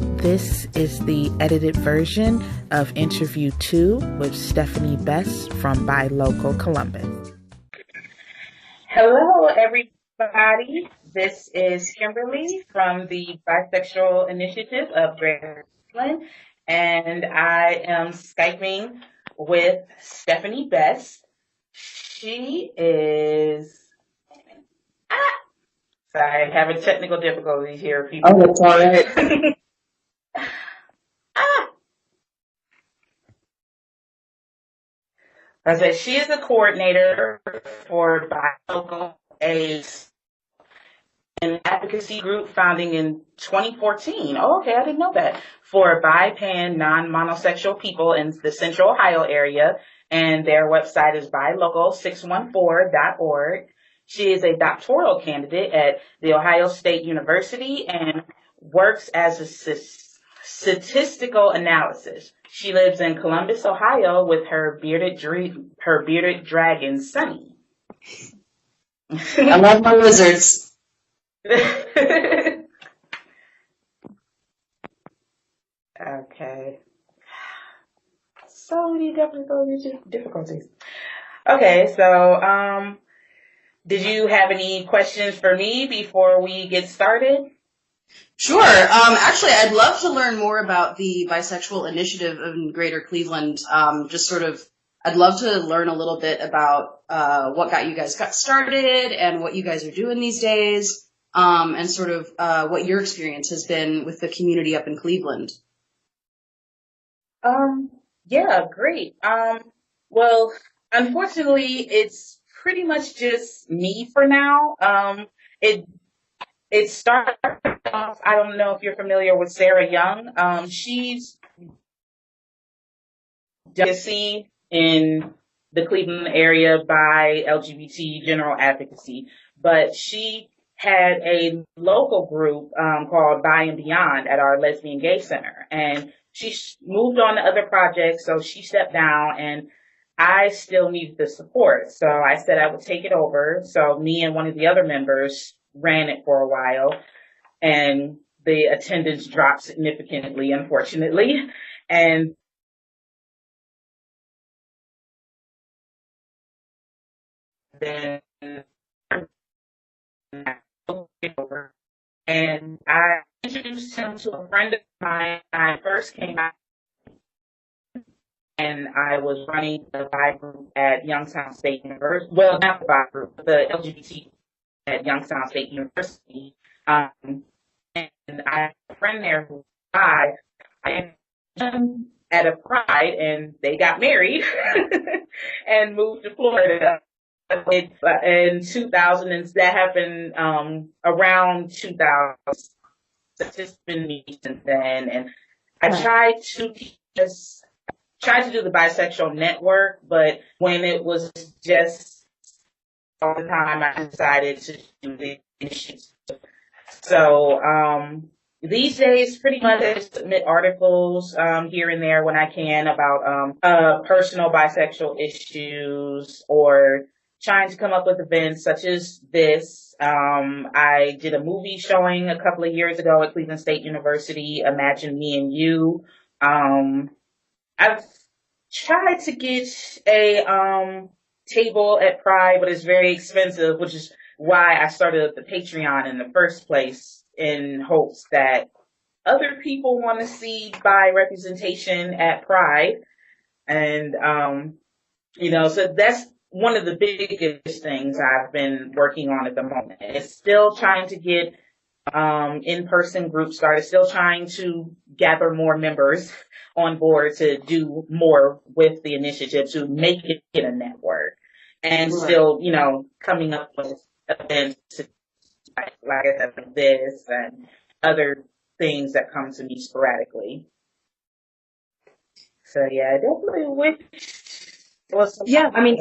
This is the edited version of interview 2 with Stephanie Best from Bi Local Columbus. Hello, everybody. This is Kimberly from the Bisexual Initiative of Greater Cleveland, and I am Skyping with Stephanie Best. She is... Sorry, having technical difficulties here, people. Oh, that's all right. I said she is a coordinator for Bi-Local, an advocacy group founding in 2014. Oh, okay, I didn't know that. For bi-pan, non-monosexual people in the Central Ohio area, and their website is bilocal614.org. She is a doctoral candidate at The Ohio State University and works as a statistical analysis. She lives in Columbus, Ohio, with her bearded dragon, Sunny. I love my lizards. Okay. So many difficulties. Okay, so did you have any questions for me before we get started? Sure. Actually, I'd love to learn more about the Bisexual Initiative in Greater Cleveland. I'd love to learn a little bit about what got you guys got started and what you guys are doing these days, and sort of what your experience has been with the community up in Cleveland. Yeah, great. Well, unfortunately, it's pretty much just me for now. It started off, I don't know if you're familiar with Sarah Young. She's advocacy in the Cleveland area by LGBT general advocacy, but she had a local group called Bi and Beyond at our Lesbian Gay Center, and she moved on to other projects, so she stepped down, and I still needed the support, so I said I would take it over. So me and one of the other members ran it for a while, and the attendance dropped significantly, unfortunately. And then and I introduced him to a friend of mine. I first came out, and I was running the Bi group at Youngstown State University. Well, not the Bi group, but the LGBT at Youngstown State University. And I have a friend there who's bi. I met them at a pride, and they got married and moved to Florida in 2000, and that happened around 2000. It's just been me since then, and I tried to do the bisexual network, but when it was just all the time, I decided to do the issues. So these days, pretty much I submit articles here and there when I can about personal bisexual issues, or trying to come up with events such as this. I did a movie showing a couple of years ago at Cleveland State University, Imagine Me and You. I've tried to get a table at Pride, but it's very expensive, which is why I started the Patreon in the first place, in hopes that other people want to see bi representation at Pride. And, so that's one of the biggest things I've been working on at the moment. It's still trying to get in-person groups started, still trying to gather more members on board to do more with the initiative, to make it a network, and still, coming up with events like I said, like this and other things that come to me sporadically. So yeah, I definitely wish it was some. Yeah, I mean,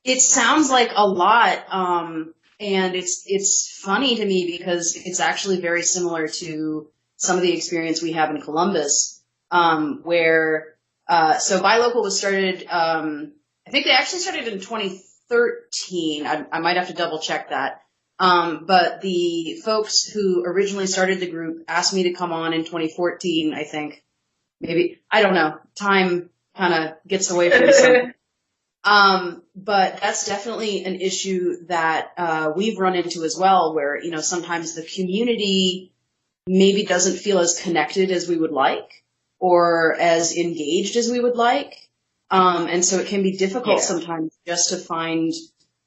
it sounds like a lot, and it's funny to me because it's actually very similar to some of the experience we have in Columbus, where so Bi Local was started. I think they actually started in 2013. I might have to double check that. But the folks who originally started the group asked me to come on in 2014, I think. Maybe, I don't know. Time kind of gets away from me sometimes. But that's definitely an issue that we've run into as well, where, sometimes the community maybe doesn't feel as connected as we would like or as engaged as we would like. And so it can be difficult sometimes just to find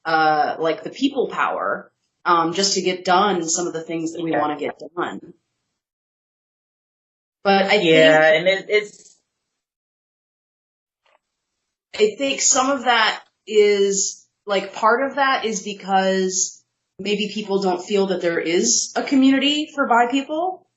like the people power just to get done some of the things that we want to get done. But I think some of that is, like, part of that is because maybe people don't feel that there is a community for bi people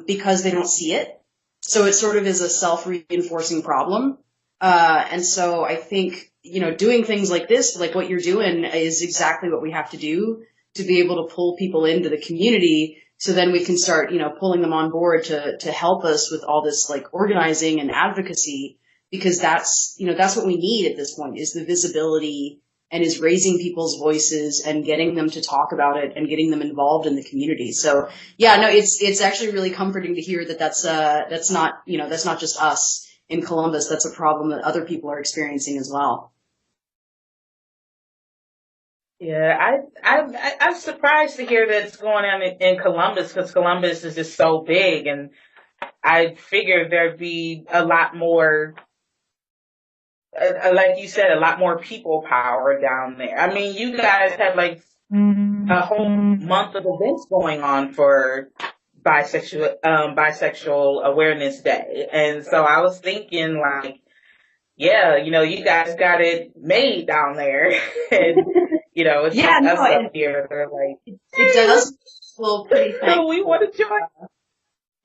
because they don't see it. So it sort of is a self-reinforcing problem. And so I think, doing things like this, like what you're doing, is exactly what we have to do to be able to pull people into the community. So then we can start, pulling them on board to help us with all this, like, organizing and advocacy, because that's what we need at this point, is the visibility and is raising people's voices and getting them to talk about it and getting them involved in the community. So yeah, no, it's actually really comforting to hear that that's not, that's not just us in Columbus. That's a problem that other people are experiencing as well. Yeah, I'm surprised to hear that it's going on in Columbus, because Columbus is just so big, and I figured there'd be a lot more, like you said, a lot more people power down there. I mean, you guys had like a whole month of events going on for Bisexual Awareness Day, and so I was thinking, like, yeah, you guys got it made down there, and it's us up here. They're like, it does feel pretty thankful. We want to join.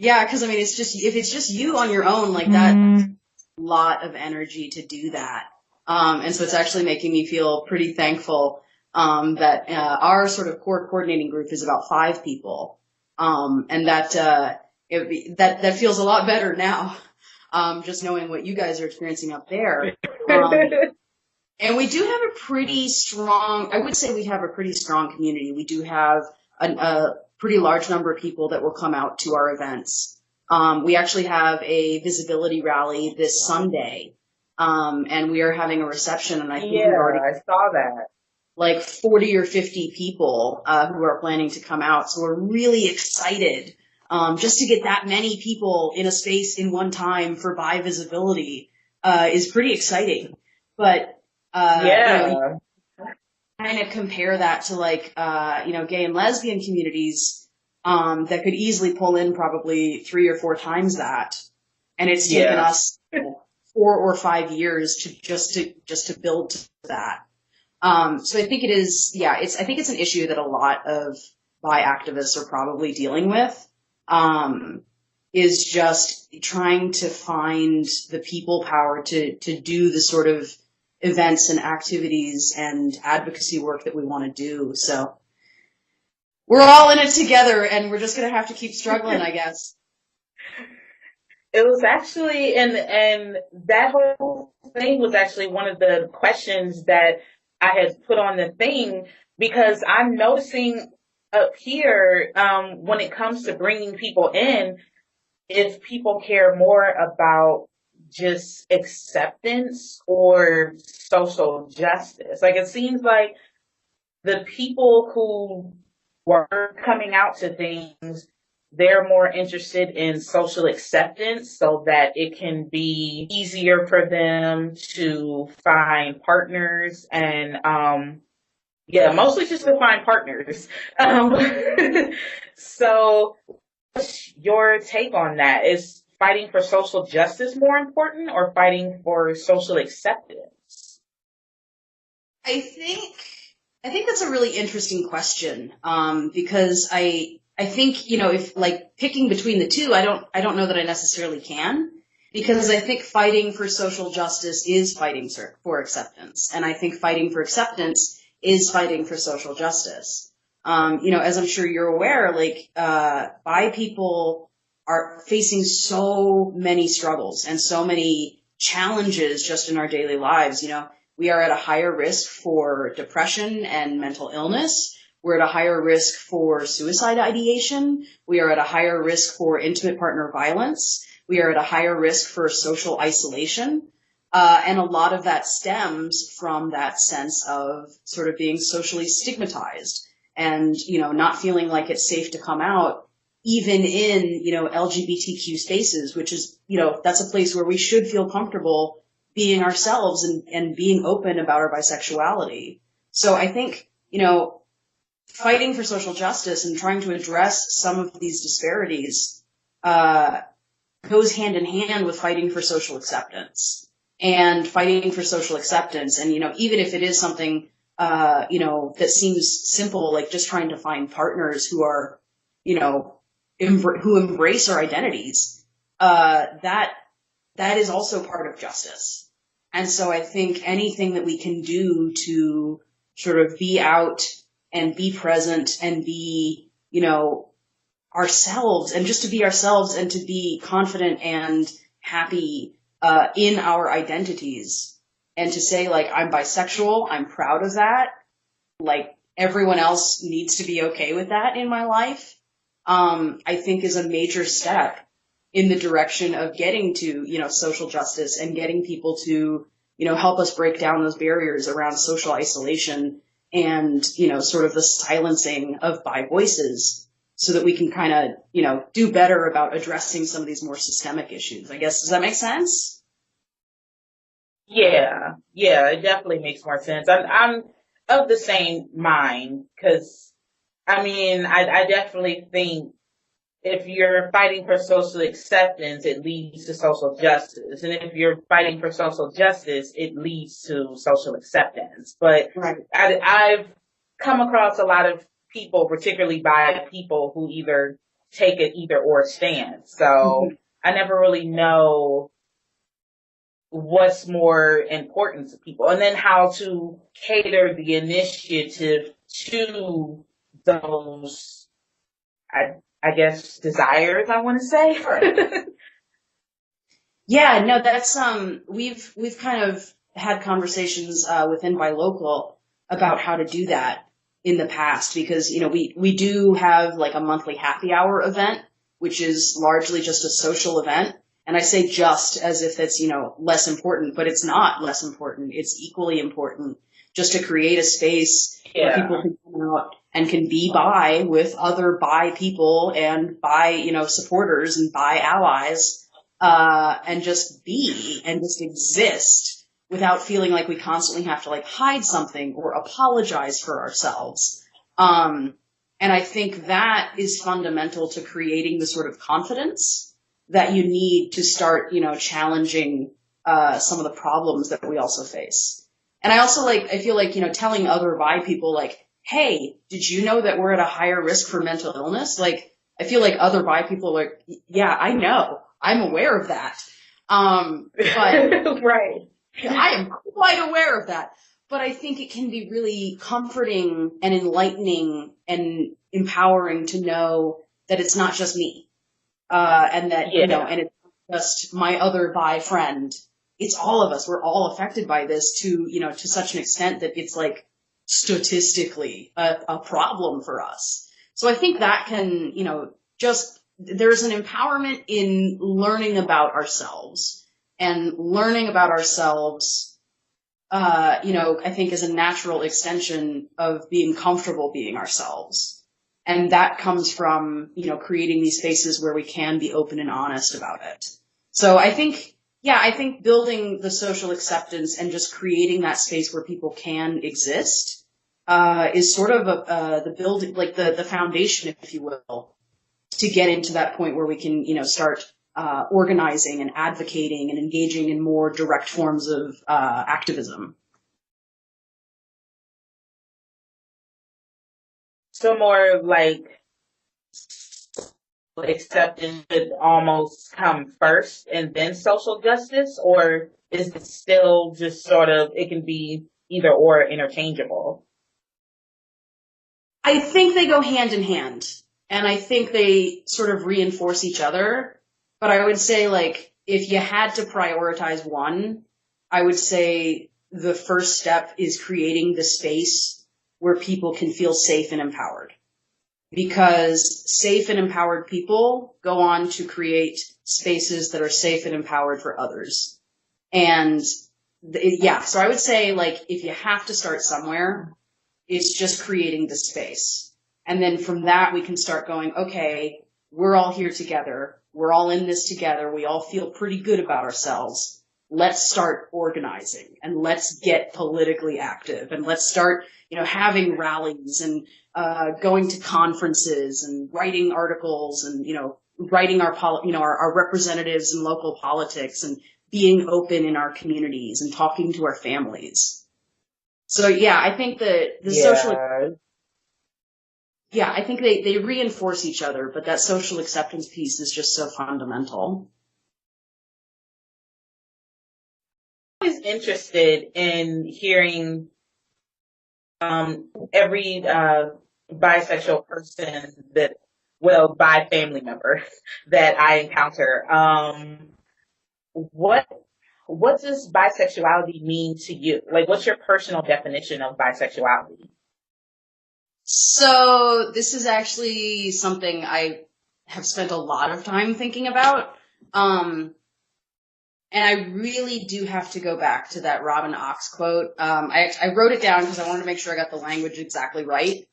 Yeah, because I mean, if it's just you on your own, like that, a lot of energy to do that. And so it's actually making me feel pretty thankful that our sort of core coordinating group is about 5 people, and that feels a lot better now. Just knowing what you guys are experiencing up there. And we do have a pretty strong, I would say we have a pretty strong community. We do have a pretty large number of people that will come out to our events. We actually have a visibility rally this Sunday, and we are having a reception, and I think we've already, I saw that, like 40 or 50 people who are planning to come out. So we're really excited. Just to get that many people in a space in one time for bi visibility is pretty exciting. But you kind of compare that to, like, gay and lesbian communities that could easily pull in probably 3 or 4 times that, and it's taken us 4 or 5 years to build to that. So I think it is, I think it's an issue that a lot of bi activists are probably dealing with. Is just trying to find the people power to do the sort of events and activities and advocacy work that we want to do. So we're all in it together, and we're just going to have to keep struggling, I guess. It was actually, and that whole thing was actually one of the questions that I had put on the thing, because I'm noticing up here, when it comes to bringing people in, if people care more about just acceptance or social justice. Like, it seems like the people who were coming out to things, they're more interested in social acceptance so that it can be easier for them to find partners and, mostly just to find partners. So what's your take on that? Is fighting for social justice more important, or fighting for social acceptance? I think that's a really interesting question, because I think, if, like, picking between the two, I don't know that I necessarily can, because I think fighting for social justice is fighting for acceptance, and I think fighting for acceptance is fighting for social justice. As I'm sure you're aware, like, bi people are facing so many struggles and so many challenges just in our daily lives. We are at a higher risk for depression and mental illness. We're at a higher risk for suicide ideation. We are at a higher risk for intimate partner violence. We are at a higher risk for social isolation. And a lot of that stems from that sense of sort of being socially stigmatized and, not feeling like it's safe to come out, even in, LGBTQ spaces, which is, that's a place where we should feel comfortable being ourselves and being open about our bisexuality. So I think, fighting for social justice and trying to address some of these disparities goes hand in hand with fighting for social acceptance. And fighting for social acceptance, and even if it is something that seems simple, like just trying to find partners who are who embrace our identities, that is also part of justice. And so I think anything that we can do to sort of be out and be present and be ourselves, and just to be ourselves and to be confident and happy in our identities, and to say, like, I'm bisexual, I'm proud of that, like, everyone else needs to be okay with that in my life, I think is a major step in the direction of getting to, social justice and getting people to, help us break down those barriers around social isolation and, sort of the silencing of bi voices, so that we can kind of, do better about addressing some of these more systemic issues. I guess, does that make sense? Yeah, it definitely makes more sense. I'm of the same mind, because, I definitely think if you're fighting for social acceptance, it leads to social justice. And if you're fighting for social justice, it leads to social acceptance. But Right. I've come across a lot of people, particularly bi people, who either take an either or stance. So I never really know what's more important to people, and then how to cater the initiative to those, I guess, desires, I want to say. Yeah, no, that's we've kind of had conversations within Bi Local about how to do that in the past, because we do have like a monthly happy hour event, which is largely just a social event. And I say just as if it's, less important, but it's not less important. It's equally important, just to create a space where people can come out and can be bi with other bi people and bi, supporters and bi allies, and just be and just exist without feeling like we constantly have to like hide something or apologize for ourselves. And I think that is fundamental to creating the sort of confidence that you need to start, challenging some of the problems that we also face. And I also I feel like, telling other bi people, like, hey, did you know that we're at a higher risk for mental illness? Like, I feel like other bi people are like, yeah, I know, I'm aware of that. But right. I am quite aware of that. But I think it can be really comforting and enlightening and empowering to know that it's not just me. And that, and it's not just my other bi friend. It's all of us. We're all affected by this to such an extent that it's like statistically a problem for us. So I think that can, there's an empowerment in learning about ourselves, and learning about ourselves, I think is a natural extension of being comfortable being ourselves. And that comes from, creating these spaces where we can be open and honest about it. So I think building the social acceptance and just creating that space where people can exist, is sort of the building, like the foundation, if you will, to get into that point where we can, start organizing and advocating and engaging in more direct forms of activism. So more like acceptance should almost come first and then social justice, or is it still just sort of, it can be either or interchangeable? I think they go hand in hand, and I think they sort of reinforce each other. But I would say, like, if you had to prioritize one, I would say the first step is creating the space where people can feel safe and empowered. Because safe and empowered people go on to create spaces that are safe and empowered for others. And so I would say, like, if you have to start somewhere, it's just creating the space. And then from that, we can start going, okay, we're all here together. We're all in this together. We all feel pretty good about ourselves. Let's start organizing and let's get politically active and let's start, having rallies and going to conferences and writing articles and, writing our representatives in local politics and being open in our communities and talking to our families. So yeah, I think I think they reinforce each other, but that social acceptance piece is just so fundamental. I'm always interested in hearing every bisexual person bi family member that I encounter. What does bisexuality mean to you? Like, what's your personal definition of bisexuality? So this is actually something I have spent a lot of time thinking about. And I really do have to go back to that Robin Ox quote. I wrote it down because I wanted to make sure I got the language exactly right.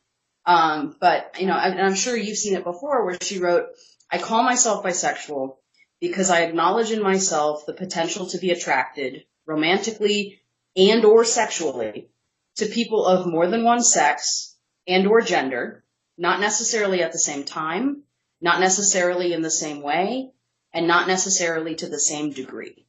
But, and I'm sure you've seen it before, where she wrote, "I call myself bisexual because I acknowledge in myself the potential to be attracted romantically and or sexually to people of more than one sex and or gender, not necessarily at the same time, not necessarily in the same way, and not necessarily to the same degree."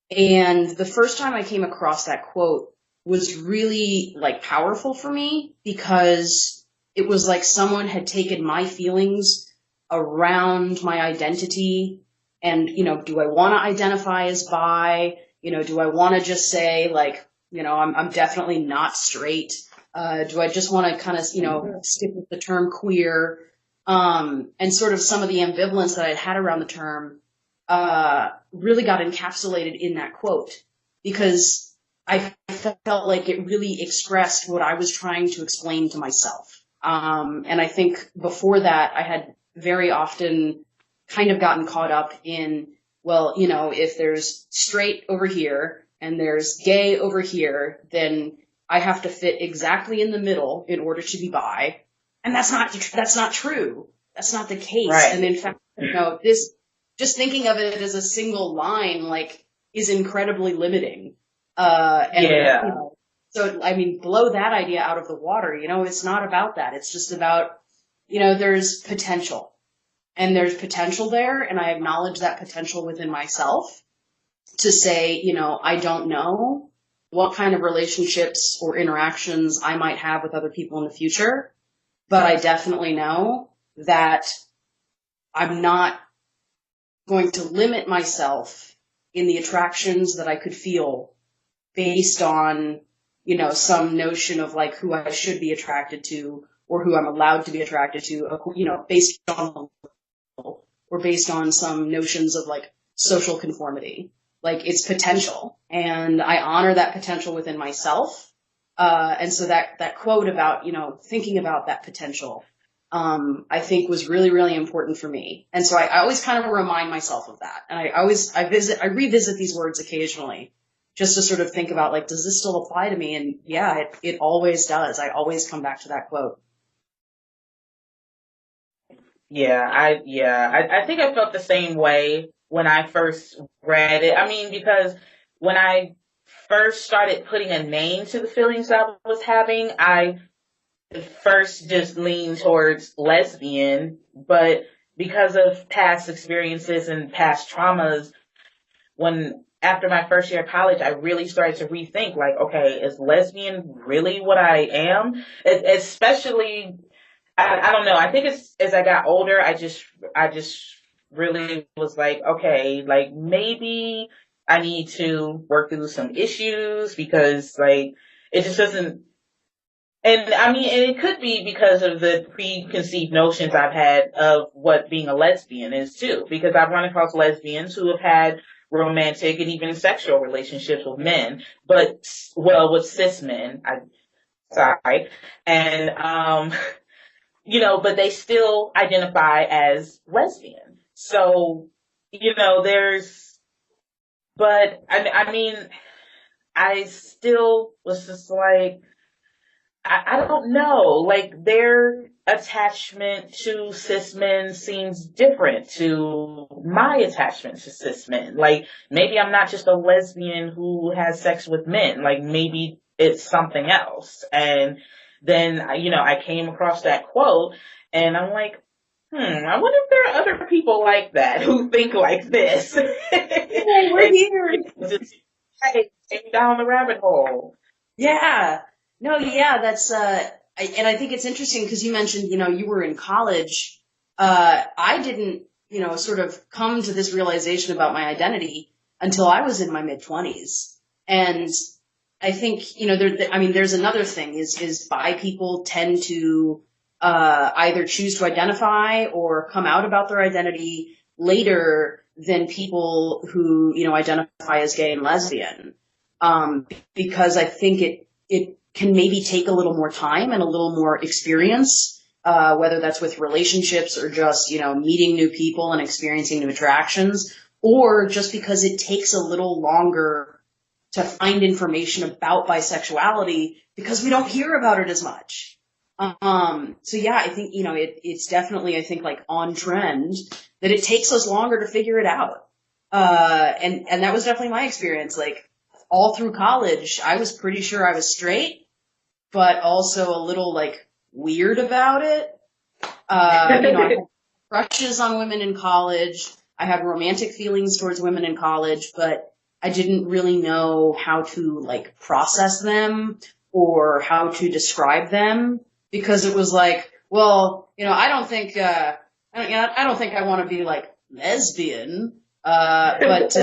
And the first time I came across that quote was really powerful for me, because it was like someone had taken my feelings around my identity and, do I want to identify as bi? Do I want to just say I'm definitely not straight? Do I just want to kind of, stick with the term queer? And sort of some of the ambivalence that I had around the term really got encapsulated in that quote, because I felt like it really expressed what I was trying to explain to myself. And I think before that, I had very often kind of gotten caught up in, if there's straight over here and there's gay over here, then I have to fit exactly in the middle in order to be bi. And that's not true. That's not the case. Right. And in fact, this, just thinking of it as a single line, is incredibly limiting. So, blow that idea out of the water. It's not about that. It's just about, there's potential. And there's potential there, and I acknowledge that potential within myself to say, I don't know what kind of relationships or interactions I might have with other people in the future, but I definitely know that I'm not going to limit myself in the attractions that I could feel based on, some notion of who I should be attracted to or who I'm allowed to be attracted to, based on or based on some notions of social conformity. It's potential, and I honor that potential within myself. And so that quote about, thinking about that potential, I think was really, really important for me. And so I always kind of remind myself of that. And I revisit these words occasionally just to sort of think about does this still apply to me? And yeah, it always does. I always come back to that quote. I think I felt the same way when I first read it. Because when I first started putting a name to the feelings I was having, I first just leaned towards lesbian, but because of past experiences and past traumas, after my first year of college, I really started to rethink, okay, is lesbian really what I am? Especially, I don't know. I think as I got older, I just really was okay, maybe I need to work through some issues, because it just doesn't. And and it could be because of the preconceived notions I've had of what being a lesbian is too, because I've run across lesbians who have had romantic and even sexual relationships with men, with cis men. side, and but they still identify as lesbian. So, but I mean, I still was just like, I don't know, like their attachment to cis men seems different to my attachment to cis men. Like maybe I'm not just a lesbian who has sex with men, like maybe it's something else. And then, I came across that quote and I'm like, I wonder if there are other people like that who think like this. Hey, we're here. Just take down the rabbit hole. Yeah. No, yeah, that's and I think it's interesting because you mentioned, you were in college. I didn't, sort of come to this realization about my identity until I was in my mid-20s. And I think, there's another thing is bi people tend to either choose to identify or come out about their identity later than people who, identify as gay and lesbian. Because I think it can maybe take a little more time and a little more experience, whether that's with relationships or just, meeting new people and experiencing new attractions, or just because it takes a little longer to find information about bisexuality because we don't hear about it as much. So yeah, I think, it's definitely, I think, like on trend that it takes us longer to figure it out. And that was definitely my experience. Like, all through college, I was pretty sure I was straight, but also a little like weird about it. I had crushes on women in college. I had romantic feelings towards women in college, but I didn't really know how to like process them or how to describe them because it was like, well, I don't think I don't think I want to be like lesbian, but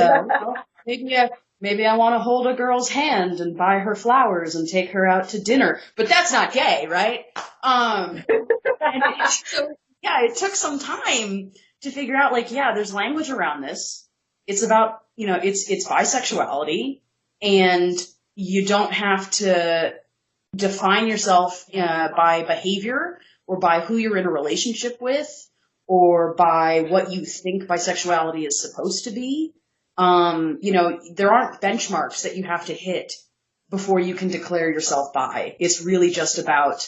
maybe I want to hold a girl's hand and buy her flowers and take her out to dinner, but that's not gay, right? So yeah, it took some time to figure out, like, yeah, there's language around this. It's about, it's bisexuality, and you don't have to define yourself by behavior or by who you're in a relationship with or by what you think bisexuality is supposed to be. There aren't benchmarks that you have to hit before you can declare yourself bi. It's really just about,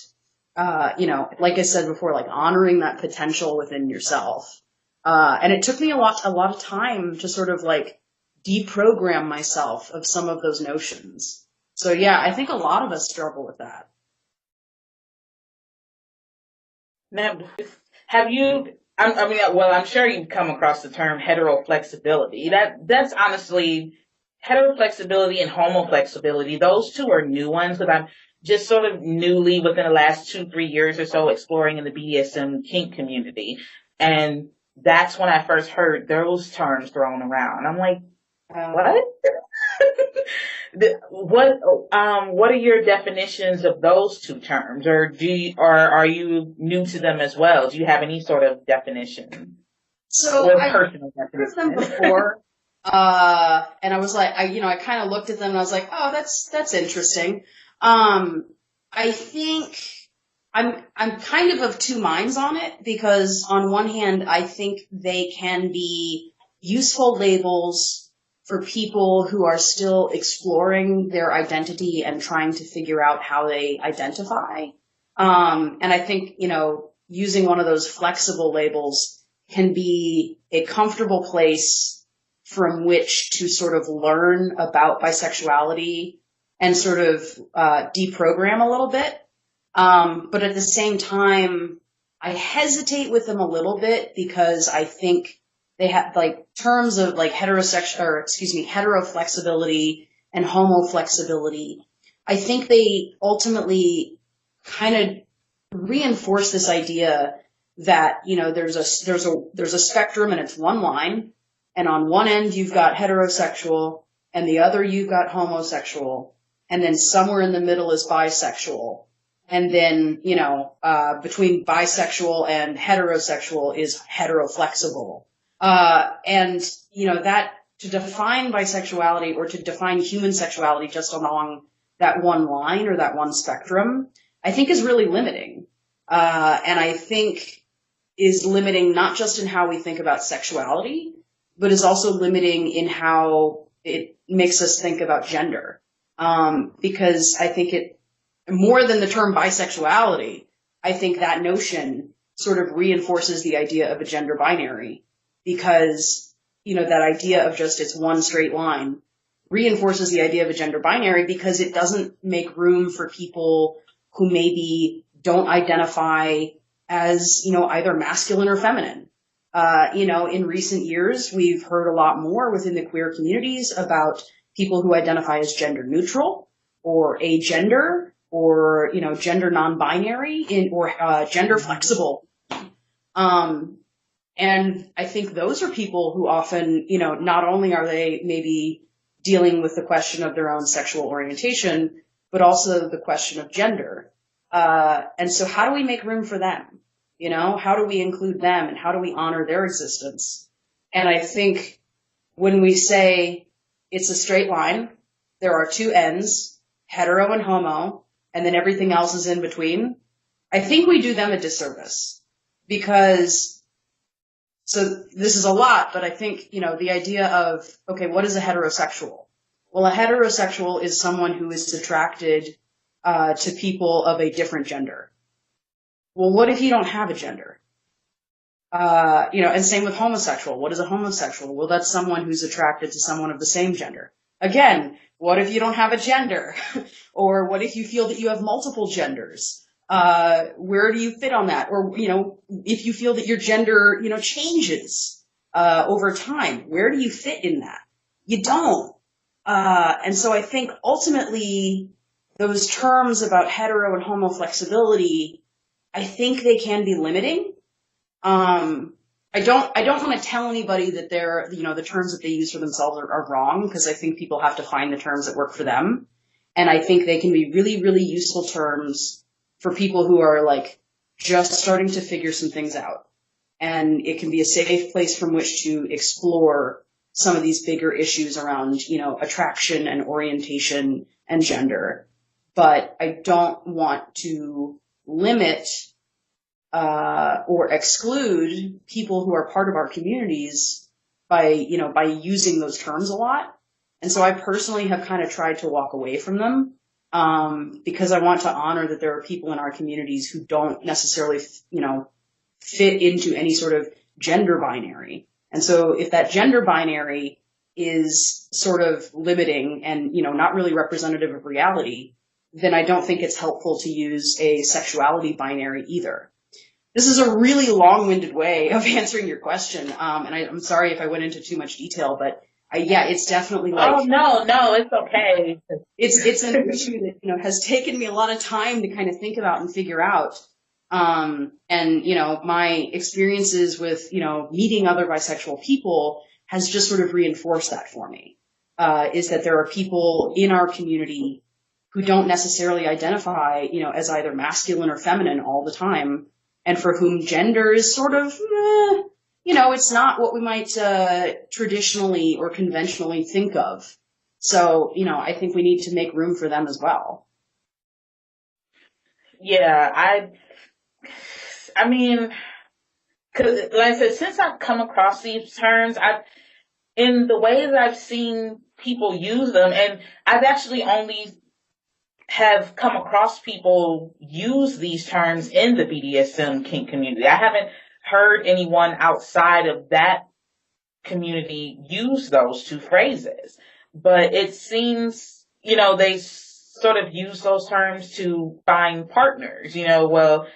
like I said before, like honoring that potential within yourself. And it took me a lot of time to sort of like deprogram myself of some of those notions. So yeah, I think a lot of us struggle with that. Now, have you? Well, I'm sure you've come across the term heteroflexibility. That's honestly heteroflexibility and homoflexibility. Those two are new ones that I'm just sort of newly within the last 2-3 years or so exploring in the BDSM kink community, and that's when I first heard those terms thrown around. I'm like, what? What are your definitions of those two terms, or are you new to them as well? Do you have any sort of definition? So Or I've personal heard of them definition? before, and I was like, I kind of looked at them and I was like, oh, that's interesting. I think I'm kind of two minds on it because on one hand, I think they can be useful labels for people who are still exploring their identity and trying to figure out how they identify. And I think, using one of those flexible labels can be a comfortable place from which to sort of learn about bisexuality and sort of deprogram a little bit. But at the same time, I hesitate with them a little bit because I think they have like terms of like heteroflexibility and homoflexibility. I think they ultimately kind of reinforce this idea that, there's a spectrum and it's one line. And on one end, you've got heterosexual and the other you've got homosexual. And then somewhere in the middle is bisexual. And then, between bisexual and heterosexual is heteroflexible. That to define bisexuality or to define human sexuality just along that one line or that one spectrum, I think is really limiting. And I think is limiting not just in how we think about sexuality, but is also limiting in how it makes us think about gender. Because I think it, more than the term bisexuality, I think that notion sort of reinforces the idea of a gender binary, because, you know, that idea of just it's one straight line reinforces the idea of a gender binary because it doesn't make room for people who maybe don't identify as, you know, either masculine or feminine. You know, in recent years, we've heard a lot more within the queer communities about people who identify as gender neutral or agender or, you know, gender non-binary or gender flexible. And I think those are people who often, you know, not only are they maybe dealing with the question of their own sexual orientation, but also the question of gender. And so how do we make room for them? You know, how do we include them and how do we honor their existence? And I think when we say it's a straight line, there are two ends, hetero and homo, and then everything else is in between, I think we do them a disservice. Because, so this is a lot, but I think, you know, the idea of, okay, what is a heterosexual? Well, a heterosexual is someone who is attracted to people of a different gender. Well, what if you don't have a gender? You know, and same with homosexual. What is a homosexual? Well, that's someone who's attracted to someone of the same gender. Again, what if you don't have a gender? Or what if you feel that you have multiple genders? Where do you fit on that? Or, you know, if you feel that your gender, you know, changes over time, where do you fit in that? You don't. And so I think ultimately those terms about hetero and homo flexibility, I think they can be limiting. I don't want to tell anybody that they're, you know, the terms that they use for themselves are wrong, because I think people have to find the terms that work for them. And I think they can be really, really useful terms for people who are like just starting to figure some things out. And it can be a safe place from which to explore some of these bigger issues around, you know, attraction and orientation and gender. But I don't want to limit or exclude people who are part of our communities by, you know, by using those terms a lot. And so I personally have kind of tried to walk away from them, because I want to honor that there are people in our communities who don't necessarily, you know, fit into any sort of gender binary. And so if that gender binary is sort of limiting and, you know, not really representative of reality, then I don't think it's helpful to use a sexuality binary either. This is a really long-winded way of answering your question, and I'm sorry if I went into too much detail, but yeah, it's definitely like... Oh, no, it's okay. It's an issue that, you know, has taken me a lot of time to kind of think about and figure out. And, you know, my experiences with, you know, meeting other bisexual people has just sort of reinforced that for me, is that there are people in our community who don't necessarily identify, you know, as either masculine or feminine all the time, and for whom gender is sort of, you know, it's not what we might traditionally or conventionally think of. So, you know, I think we need to make room for them as well. Yeah, I mean, because like I said, since I've come across these terms, in the ways I've seen people use them, and I've actually only have come across people use these terms in the BDSM kink community. I haven't heard anyone outside of that community use those two phrases, but it seems, you know, they sort of use those terms to find partners. You know, well,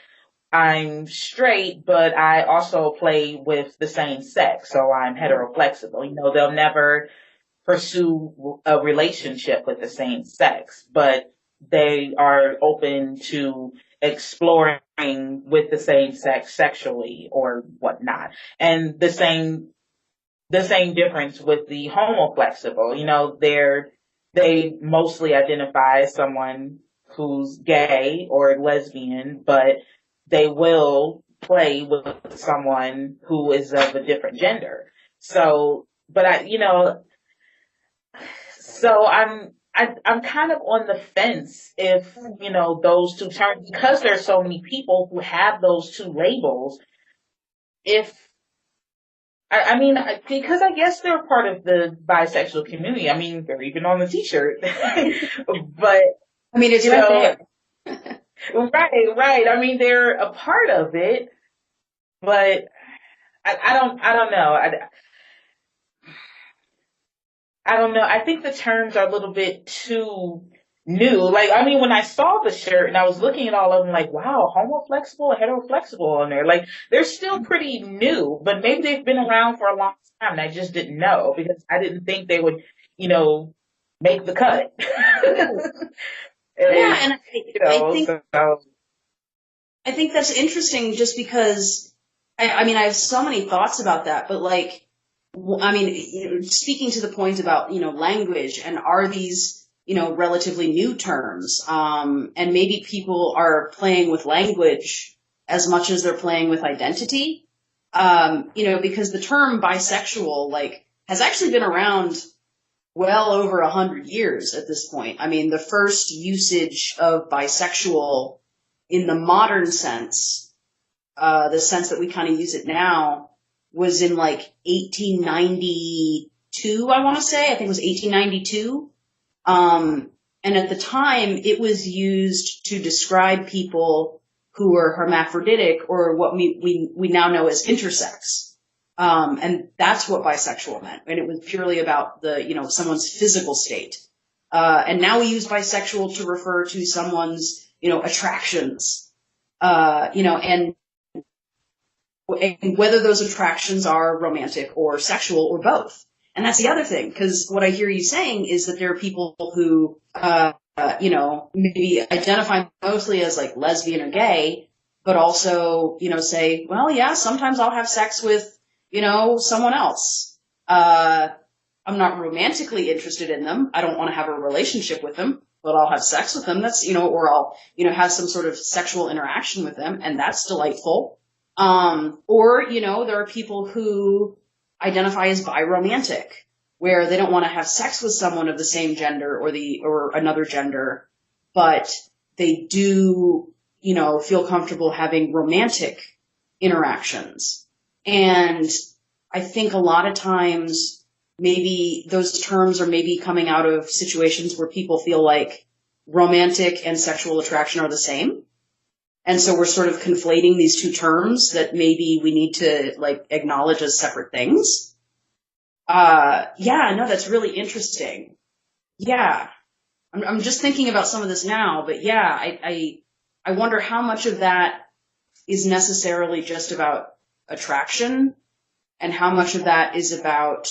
I'm straight, but I also play with the same sex, so I'm heteroflexible. You know, they'll never pursue a relationship with the same sex, but they are open to exploring with the same sex sexually or whatnot. And the same difference with the homoflexible. You know, they mostly identify as someone who's gay or lesbian, but they will play with someone who is of a different gender. So, but so I'm kind of on the fence if, those two terms, because there's so many people who have those two labels, if, because I guess they're part of the bisexual community. I mean, they're even on the t-shirt. But, I mean, it's you right know, there. right. I mean, they're a part of it, but I don't know. I don't know. I think the terms are a little bit too new. Like, I mean, when I saw the shirt and I was looking at all of them, like, wow, homo flexible, hetero flexible on there. Like, they're still pretty new, but maybe they've been around for a long time and I just didn't know because I didn't think they would, you know, make the cut. Yeah, And, and so, I think that's interesting just because I mean I have so many thoughts about that, but like I mean, speaking to the point about language and are these relatively new terms, and maybe people are playing with language as much as they're playing with identity, because the term bisexual like has actually been around well over 100 years at this point. I mean, the first usage of bisexual in the modern sense, the sense that we kind of use it now, was in like 1892, I want to say. I think it was 1892. And at the time, it was used to describe people who were hermaphroditic or what we now know as intersex. And that's what bisexual meant. And it was purely about someone's physical state. And now we use bisexual to refer to someone's, attractions, and whether those attractions are romantic or sexual or both. And that's the other thing, because what I hear you saying is that there are people who, maybe identify mostly as like lesbian or gay, but also, say, well, yeah, sometimes I'll have sex with, someone else. I'm not romantically interested in them. I don't want to have a relationship with them, but I'll have sex with them. That's, or I'll, have some sort of sexual interaction with them, and that's delightful. Or, there are people who identify as biromantic, where they don't want to have sex with someone of the same gender or another gender, but they do, feel comfortable having romantic interactions. And I think a lot of times maybe those terms are maybe coming out of situations where people feel like romantic and sexual attraction are the same. And so we're sort of conflating these two terms that maybe we need to like acknowledge as separate things. No, that's really interesting. Yeah. I'm just thinking about some of this now, but yeah, I wonder how much of that is necessarily just about attraction and how much of that is about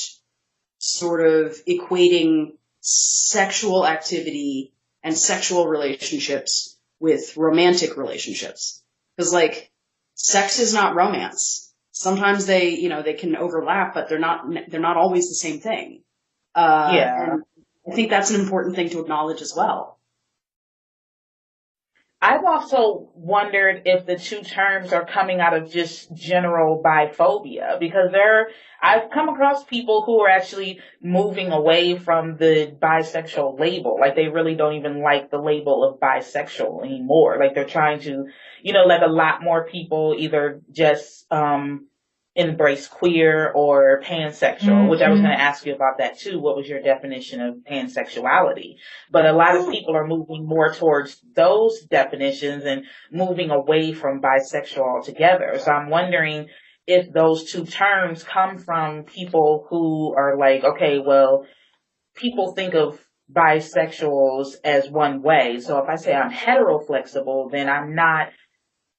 sort of equating sexual activity and sexual relationships with romantic relationships. Because like sex is not romance. Sometimes they can overlap, but they're not always the same thing. yeah. And I think that's an important thing to acknowledge as well. I've also wondered if the two terms are coming out of just general biphobia because I've come across people who are actually moving away from the bisexual label. Like they really don't even like the label of bisexual anymore. Like they're trying to, like a lot more people either just, embrace queer or pansexual, which I was going to ask you about that too. What was your definition of pansexuality? But a lot of people are moving more towards those definitions and moving away from bisexual altogether. So I'm wondering if those two terms come from people who are like, okay, well, people think of bisexuals as one way. So if I say I'm heteroflexible, then I'm not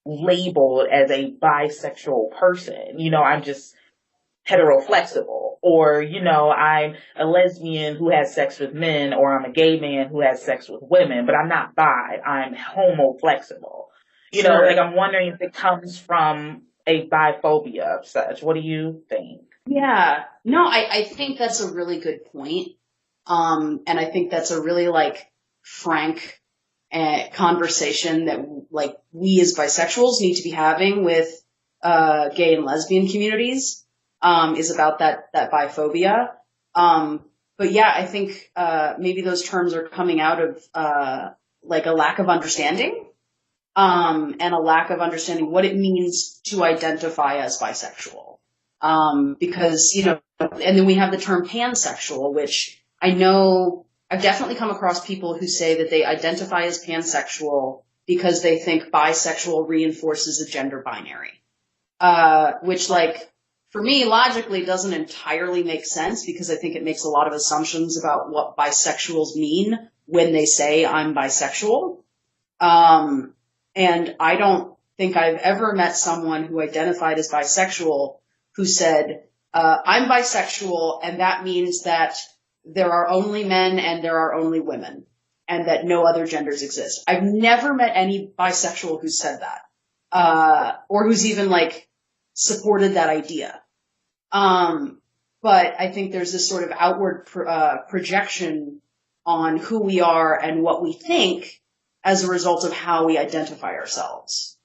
labeled as a bisexual person. I'm just heteroflexible. Or, I'm a lesbian who has sex with men, or I'm a gay man who has sex with women, but I'm not bi. I'm homoflexible. Sure. Like I'm wondering if it comes from a biphobia of such. What do you think? Yeah. No, I think that's a really good point. And I think that's a really like frank conversation that like we as bisexuals need to be having with gay and lesbian communities, is about that biphobia. But but yeah, I think maybe those terms are coming out of like a lack of understanding, and a lack of understanding what it means to identify as bisexual. Because, you know, and then we have the term pansexual, which I know I've definitely come across people who say that they identify as pansexual because they think bisexual reinforces a gender binary. Which, like, for me, logically doesn't entirely make sense, because I think it makes a lot of assumptions about what bisexuals mean when they say I'm bisexual. And I don't think I've ever met someone who identified as bisexual who said, I'm bisexual, and that means that there are only men and there are only women, and that no other genders exist. I've never met any bisexual who said that, or who's even, like, supported that idea. But I think there's this sort of outward projection on who we are and what we think as a result of how we identify ourselves.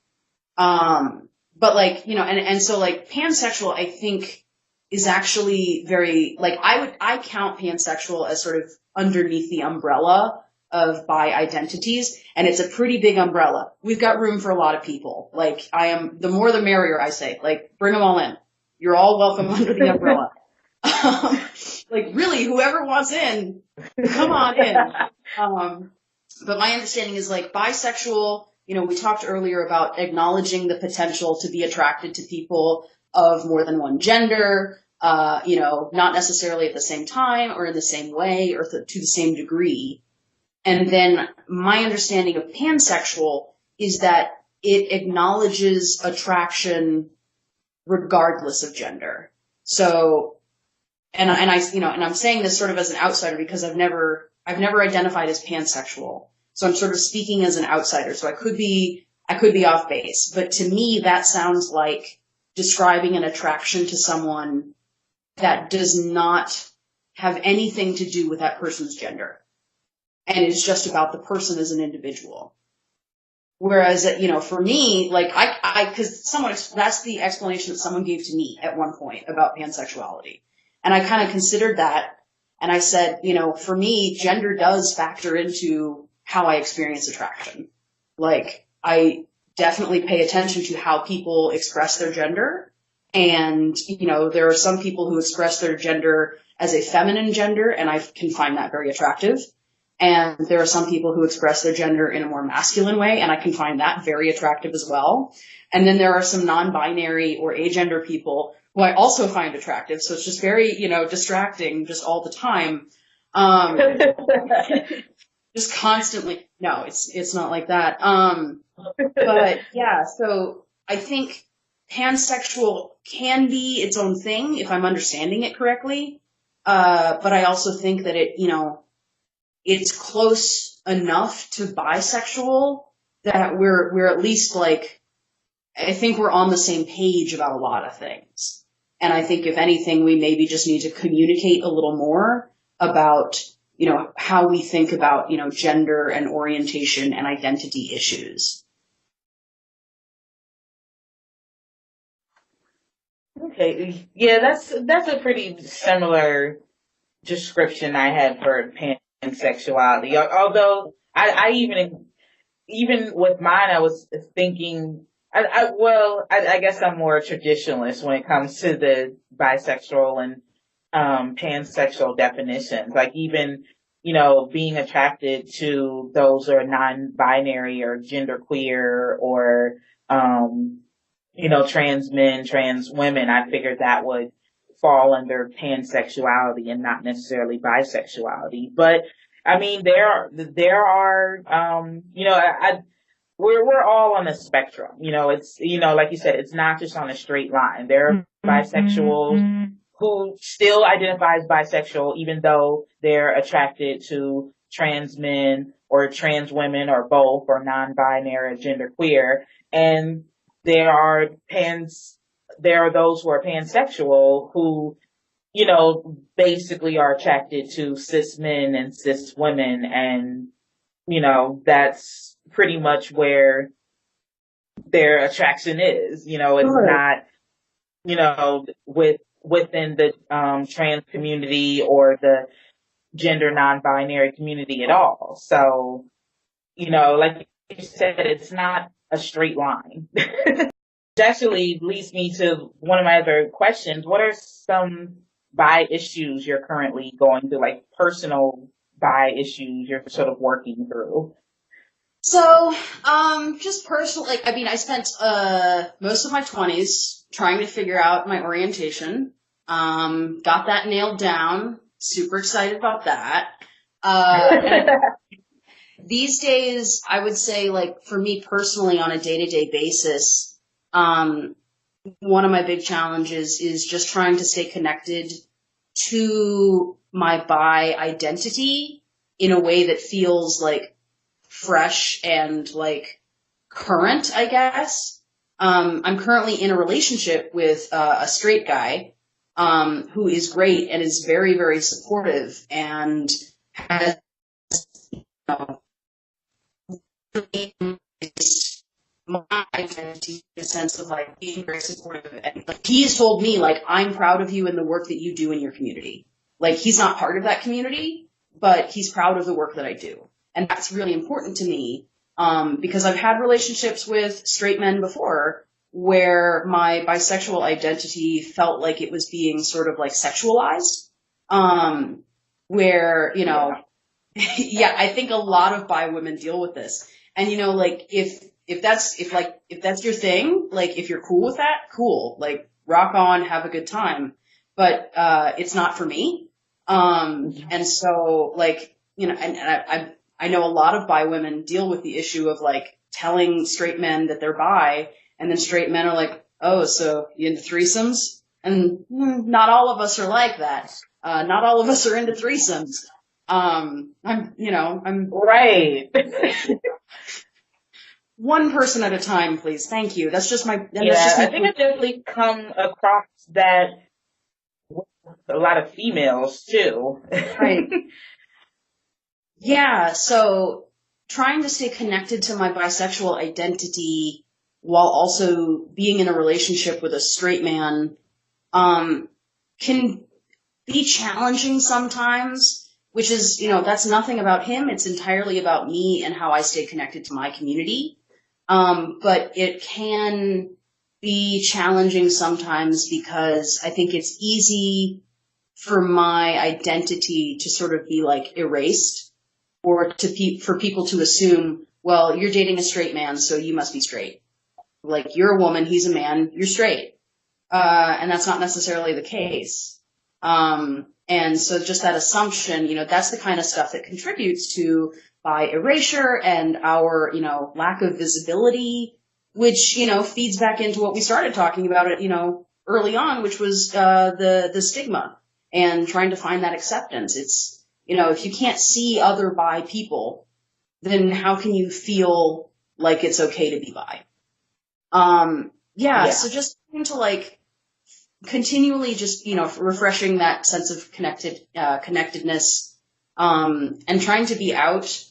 But, like, you know, and so, like, pansexual, I think, is actually very, like, I count pansexual as sort of underneath the umbrella of bi identities, and it's a pretty big umbrella. We've got room for a lot of people. Like, the more the merrier, I say. Like, bring them all in. You're all welcome under the umbrella. Like, really, whoever wants in, come on in. But my understanding is, like, bisexual, you know, we talked earlier about acknowledging the potential to be attracted to people of more than one gender, you know, not necessarily at the same time or in the same way or to the same degree. And then my understanding of pansexual is that it acknowledges attraction regardless of gender. So, and I'm saying this sort of as an outsider because I've never identified as pansexual. So I'm sort of speaking as an outsider. So I could be off base, but to me that sounds like describing an attraction to someone that does not have anything to do with that person's gender, and it's just about the person as an individual. Whereas, you know, for me, like, because that's the explanation that someone gave to me at one point about pansexuality. And I kind of considered that, and I said, you know, for me, gender does factor into how I experience attraction. Like, I definitely pay attention to how people express their gender. And, you know, there are some people who express their gender as a feminine gender, and I can find that very attractive. And there are some people who express their gender in a more masculine way, and I can find that very attractive as well. And then there are some non-binary or agender people who I also find attractive. So it's just very, you know, distracting just all the time. Just constantly. No, it's not like that. But yeah, so I think pansexual can be its own thing if I'm understanding it correctly. But I also think that it, you know, it's close enough to bisexual that we're at least, like, I think we're on the same page about a lot of things. And I think if anything, we maybe just need to communicate a little more about, you know, how we think about, you know, gender and orientation and identity issues. Okay, yeah, that's a pretty similar description I had for pansexuality. Although I even with mine, I was thinking, I guess I'm more traditionalist when it comes to the bisexual and pansexual definitions. Like, even, you know, being attracted to those who are non-binary or genderqueer or you know, trans men, trans women, I figured that would fall under pansexuality and not necessarily bisexuality. But I mean, there are, you know, we're all on a spectrum. You know, it's, you know, like you said, it's not just on a straight line. There are bisexuals who still identify as bisexual, even though they're attracted to trans men or trans women or both, or non-binary or genderqueer. And there are those who are pansexual who, you know, basically are attracted to cis men and cis women. And, you know, that's pretty much where their attraction is. You know, it's not, you know, within the trans community or the gender non-binary community at all. So, like you said, it's not a straight line. Which actually leads me to one of my other questions. What are some bi issues you're currently going through, like personal bi issues you're sort of working through? So, just personal, like, I mean, I spent, most of my 20s trying to figure out my orientation. Got that nailed down. Super excited about that. And these days, I would say, like, for me personally, on a day-to-day basis, one of my big challenges is just trying to stay connected to my bi identity in a way that feels like fresh and like current, I guess. I'm currently in a relationship with a straight guy who is great and is very, very supportive and has, you know, my identity in a sense of like being very supportive. And like, he has told me like, I'm proud of you and the work that you do in your community. Like, he's not part of that community, but he's proud of the work that I do. And that's really important to me, because I've had relationships with straight men before where my bisexual identity felt like it was being sort of like sexualized, where, yeah, I think a lot of bi women deal with this. And, like, if that's your thing, like, if you're cool with that, cool, like, rock on, have a good time. But, it's not for me. And so, like, and I know a lot of bi women deal with the issue of like telling straight men that they're bi, and then straight men are like, oh, so you into threesomes? And not all of us are like that. Not all of us are into threesomes. I'm Right. one person at a time, please. Thank you. That's just my. I think I've definitely come across that with a lot of females too. Right. Yeah, so trying to stay connected to my bisexual identity while also being in a relationship with a straight man can be challenging sometimes, which is, that's nothing about him. It's entirely about me and how I stay connected to my community. But it can be challenging sometimes because I think it's easy for my identity to sort of be like erased, or for people to assume, well, you're dating a straight man, so you must be straight. Like, you're a woman, he's a man, you're straight. And that's not necessarily the case. And so just that assumption, that's the kind of stuff that contributes to bi erasure and our, lack of visibility, which, feeds back into what we started talking about it, early on, which was the stigma and trying to find that acceptance. It's, if you can't see other bi people, then how can you feel like it's okay to be bi? Yeah. So just trying to like continually just, refreshing that sense of connectedness, and trying to be out,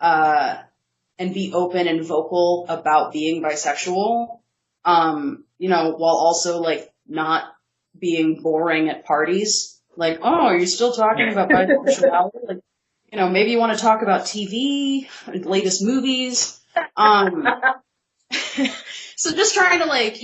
and be open and vocal about being bisexual, while also like not being boring at parties. Like, oh, are you still talking about bisexuality? Like, maybe you want to talk about TV, latest movies. So just trying to like,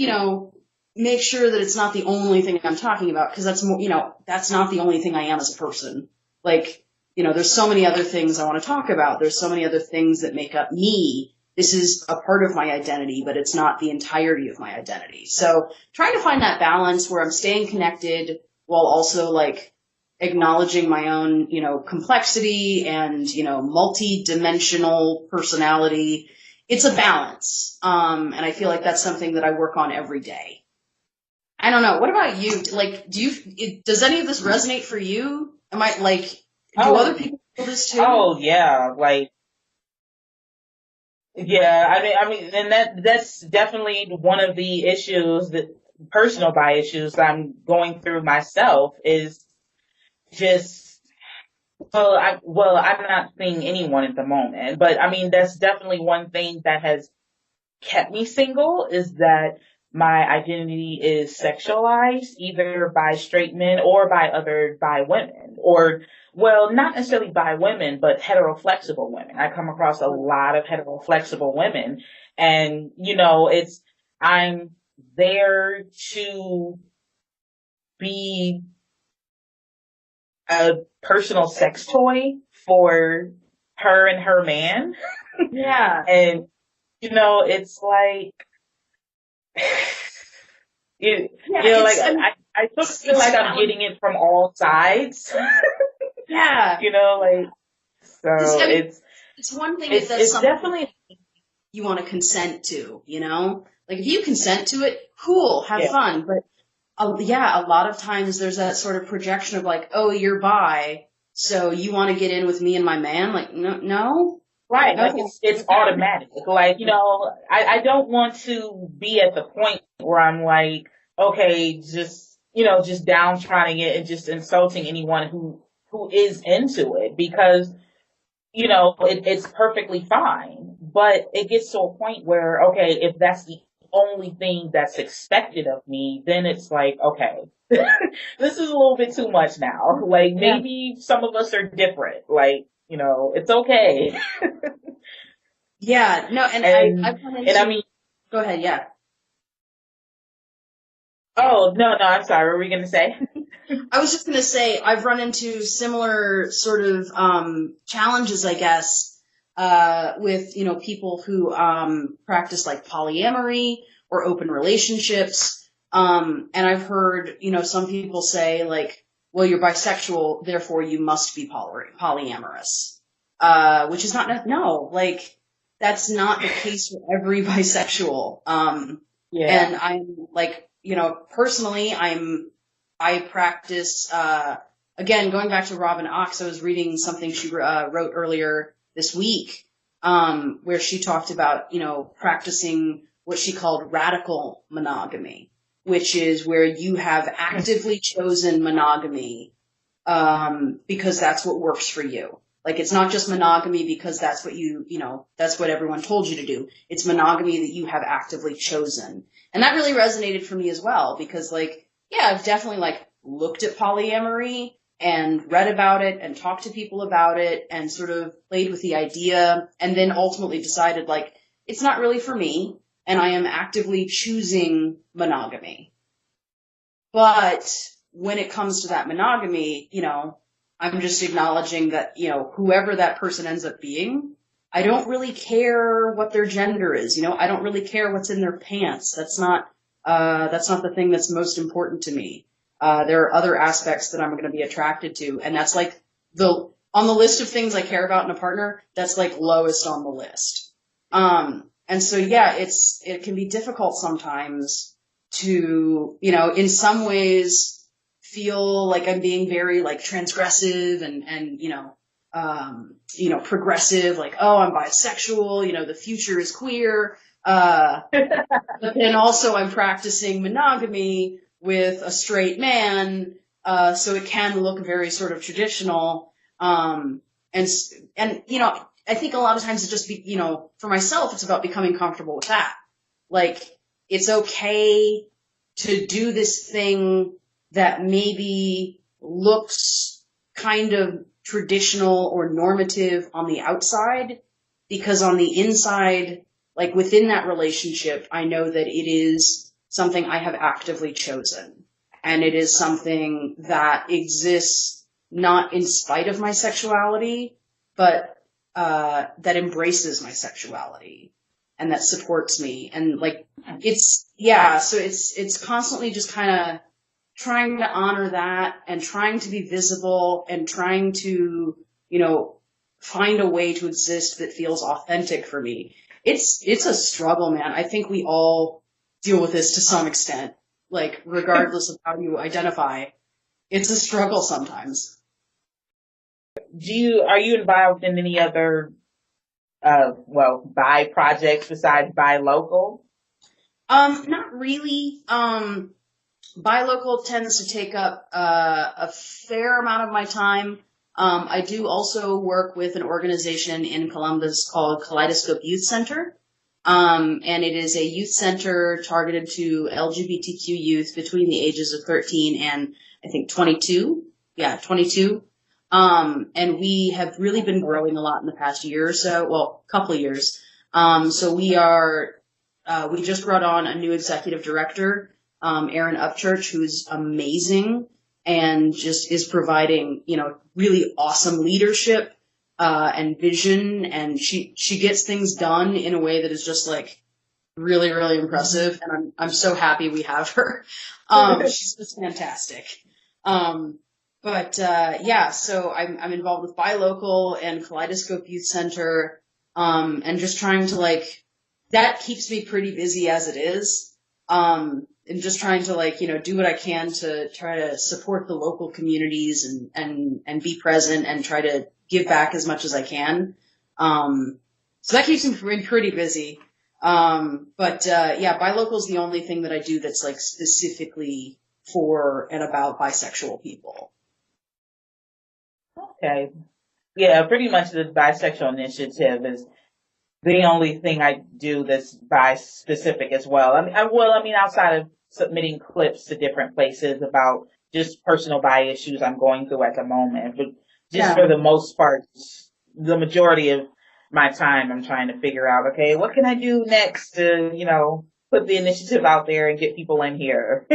make sure that it's not the only thing I'm talking about, because that's more, that's not the only thing I am as a person. Like, there's so many other things I want to talk about. There's so many other things that make up me. This is a part of my identity, but it's not the entirety of my identity. So trying to find that balance where I'm staying connected while also like acknowledging my own, complexity and, multi-dimensional personality. It's a balance. And I feel like that's something that I work on every day. I don't know. What about you? Like, does any of this resonate for you? Am I like, do other people feel this too? Oh yeah. Like, yeah, I mean, and that's definitely one of the issues, that personal bi issues I'm going through myself, is just, I'm not seeing anyone at the moment, but I mean, that's definitely one thing that has kept me single, is that my identity is sexualized either by straight men or by women, or, well, not necessarily by women, but heteroflexible women. I come across a lot of heteroflexible women, and, I'm there to be a personal sex toy for her and her man. Yeah. And, it's like, I sort of feel like I'm getting it from all sides. Yeah. So it's one thing if that's it's something definitely, you want to consent to, Like if you consent to it, cool, have fun. But a lot of times there's that sort of projection of like, oh, you're bi, so you want to get in with me and my man? Like, no. right. Like it's automatic. Like, I don't want to be at the point where I'm like, okay, just downtrodden it and just insulting anyone who is into it, because, it's perfectly fine. But it gets to a point where, okay, if that's the only thing that's expected of me, then it's like, okay, this is a little bit too much now. Like, maybe some of us are different. Like, it's okay. Yeah, no, and I've run into, and I mean, go ahead, yeah. oh, no, I'm sorry. What were we going to say? I was just going to say, I've run into similar sort of challenges, I guess, with, people who practice like polyamory or open relationships. And I've heard, some people say like, well, you're bisexual, therefore you must be polyamorous. Which is not, no, like, that's not the case for every bisexual. And I'm like, personally, I practice, again, going back to Robin Ox, I was reading something she wrote earlier this week, where she talked about, practicing what she called radical monogamy, which is where you have actively chosen monogamy, because that's what works for you. Like, it's not just monogamy because that's what that's what everyone told you to do. It's monogamy that you have actively chosen. And that really resonated for me as well, because I've definitely looked at polyamory and read about it and talked to people about it and sort of played with the idea, and then ultimately decided it's not really for me, and I am actively choosing monogamy. But when it comes to that monogamy, I'm just acknowledging that, whoever that person ends up being, I don't really care what their gender is. I don't really care what's in their pants. That's not the thing that's most important to me. There are other aspects that I'm going to be attracted to, and that's on the list of things I care about in a partner, that's lowest on the list. And so it can be difficult sometimes to, in some ways feel like I'm being very transgressive and progressive, oh, I'm bisexual, the future is queer. But then also I'm practicing monogamy with a straight man, so it can look very sort of traditional. And I think a lot of times it just for myself, it's about becoming comfortable with that. It's okay to do this thing that maybe looks kind of traditional or normative on the outside, because on the inside, within that relationship, I know that it is something I have actively chosen. And it is something that exists not in spite of my sexuality, but that embraces my sexuality and that supports me. And so it's constantly just kind of trying to honor that and trying to be visible and trying to, find a way to exist that feels authentic for me. It's a struggle, man. I think we all deal with this to some extent, regardless of how you identify. It's a struggle sometimes. Are you involved in any other, bi projects besides Bi Local? Not really. Bi Local tends to take up a fair amount of my time. I do also work with an organization in Columbus called Kaleidoscope Youth Center, And it is a youth center targeted to LGBTQ youth between the ages of 13 and I think 22. Yeah, 22. And we have really been growing a lot in the past year or so, well, couple of years. So we just brought on a new executive director, Erin Upchurch, who's amazing and just is providing, really awesome leadership, and vision. And she gets things done in a way that is just like really, really impressive. And I'm so happy we have her. She's just fantastic. So I'm involved with Buy Local and Kaleidoscope Youth Center, and just trying to that keeps me pretty busy as it is. And just trying to do what I can to try to support the local communities and be present and try to give back as much as I can. So that keeps me pretty busy. Buy Local is the only thing that I do that's specifically for and about bisexual people. Okay. Yeah, pretty much the bisexual initiative is the only thing I do that's bi specific as well. I mean, outside of submitting clips to different places about just personal bi issues I'm going through at the moment, but just for the most part, the majority of my time, I'm trying to figure out, okay, what can I do next to, put the initiative out there and get people in here.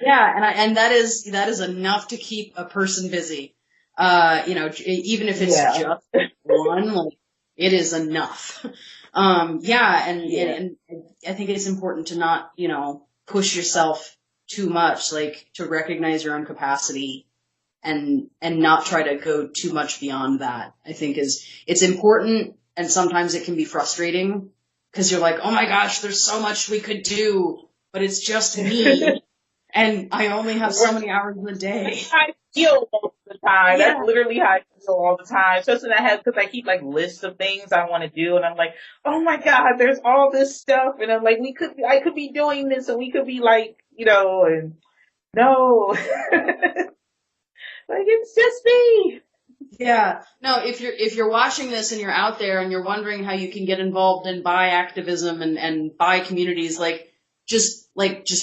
Yeah, and that is enough to keep a person busy. Even if it's just one, it is enough. And I think it's important to not, push yourself too much, to recognize your own capacity and not try to go too much beyond that. I think it's important, and sometimes it can be frustrating because you're like, oh my gosh, there's so much we could do, but it's just me. And I only have so many hours in the day. I feel most of the time. Yeah. That's literally how I feel all the time. Especially because I keep lists of things I want to do, and I'm like, oh my God, there's all this stuff, and I'm like, I could be doing this, and we could be and no, it's just me. Yeah. No, if you're watching this and you're out there and you're wondering how you can get involved in bi activism and bi communities, just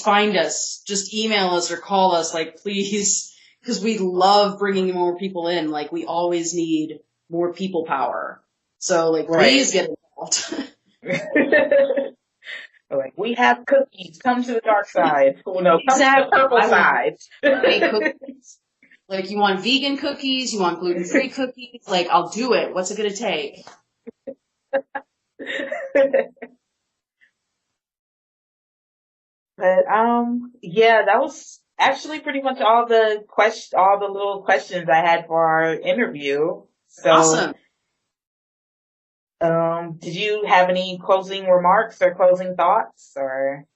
find us, just email us or call us, please, because we love bringing more people in. We always need more people power. So please get involved. We have cookies. Come to the dark side. Come to the purple side. Cookies. You want vegan cookies? You want gluten-free cookies? I'll do it. What's it going to take? But that was actually pretty much all the little questions I had for our interview. So, awesome. Did you have any closing remarks or closing thoughts or?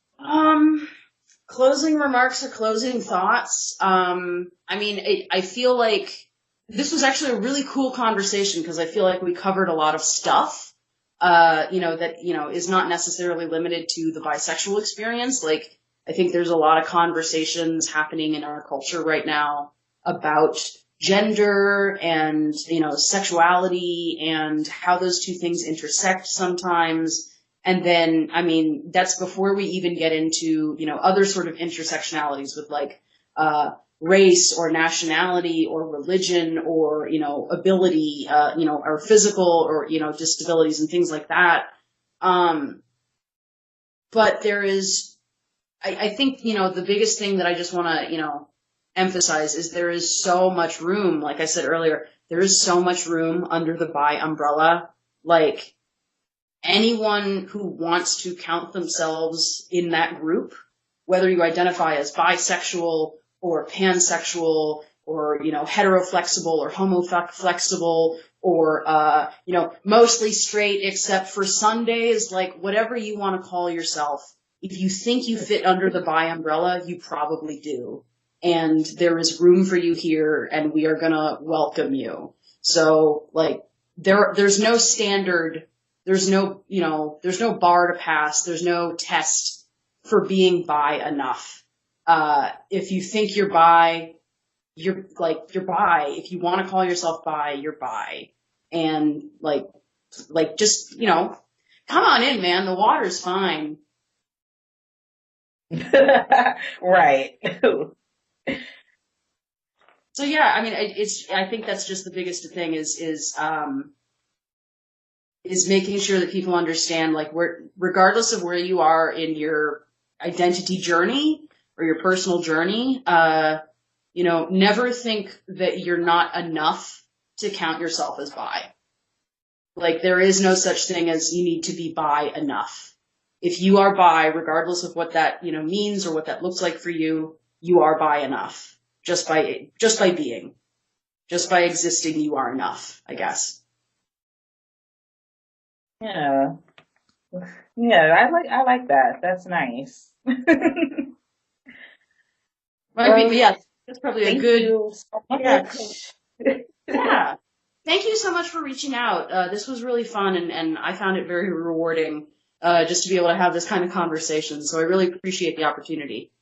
Closing remarks or closing thoughts. I feel like this was actually a really cool conversation because I feel like we covered a lot of stuff, that, is not necessarily limited to the bisexual experience. I think there's a lot of conversations happening in our culture right now about gender and, sexuality and how those two things intersect sometimes. And then, that's before we even get into, other sort of intersectionalities with race or nationality or religion or, ability, or physical or, disabilities and things like that. But there is, I think, the biggest thing that I just want to, emphasize is there is so much room. Like I said earlier, there is so much room under the bi umbrella. Anyone who wants to count themselves in that group, whether you identify as bisexual or pansexual or, heteroflexible or homoflexible or, mostly straight except for Sundays, whatever you want to call yourself, if you think you fit under the bi umbrella, you probably do. And there is room for you here, and we are going to welcome you. So, there's no standard. There's no bar to pass. There's no test for being bi enough. If you think you're bi, you're bi. If you want to call yourself bi, you're bi. And just, come on in, man. The water's fine. Right. So yeah, I mean, I think that's just the biggest thing is making sure that people understand, like, regardless of where you are in your identity journey or your personal journey, never think that you're not enough to count yourself as bi. Like, there is no such thing as you need to be bi enough. If you are bi, regardless of what that, means or what that looks like for you, you are bi enough. Just by being. Just by existing, you are enough, I guess. Yeah. Yeah, I like that. That's nice. Well, Yeah, that's probably a thank good. you so Yeah, much. yeah. Thank you so much for reaching out. This was really fun, and I found it very rewarding just to be able to have this kind of conversation. So I really appreciate the opportunity.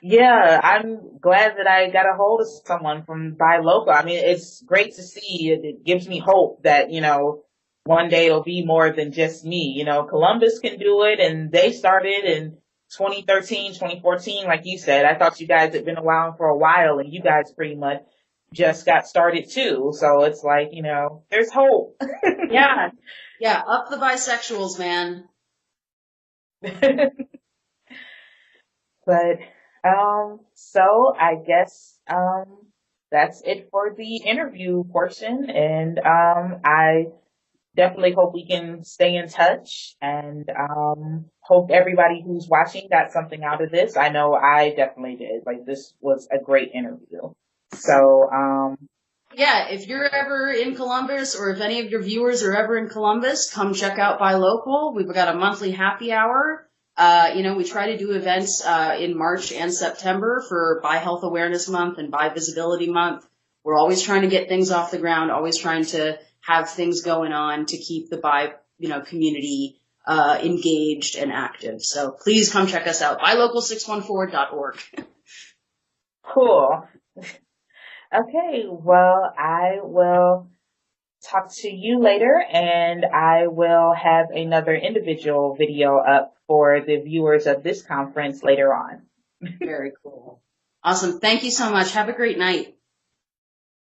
Yeah, I'm glad that I got a hold of someone from Buy Local. I mean, it's great to see. It gives me hope that, one day it'll be more than just me. Columbus can do it, and they started in 2013, 2014, like you said. I thought you guys had been around for a while, and you guys pretty much just got started too. So it's like, there's hope. Yeah. Yeah, up the bisexuals, man. But so I guess that's it for the interview portion, and I definitely hope we can stay in touch, and hope everybody who's watching got something out of this. I know I definitely did. Like, this was a great interview. So yeah, if you're ever in Columbus, or if any of your viewers are ever in Columbus, come check out Buy Local. We've got a monthly happy hour. We try to do events in March and September for Bi Health Awareness Month and Bi Visibility Month. We're always trying to get things off the ground, always trying to have things going on to keep the bi, community engaged and active. So please come check us out. BuyLocal614.org. cool. Okay, well, I will talk to you later, and I will have another individual video up for the viewers of this conference later on. Very cool. Awesome. Thank you so much. Have a great night.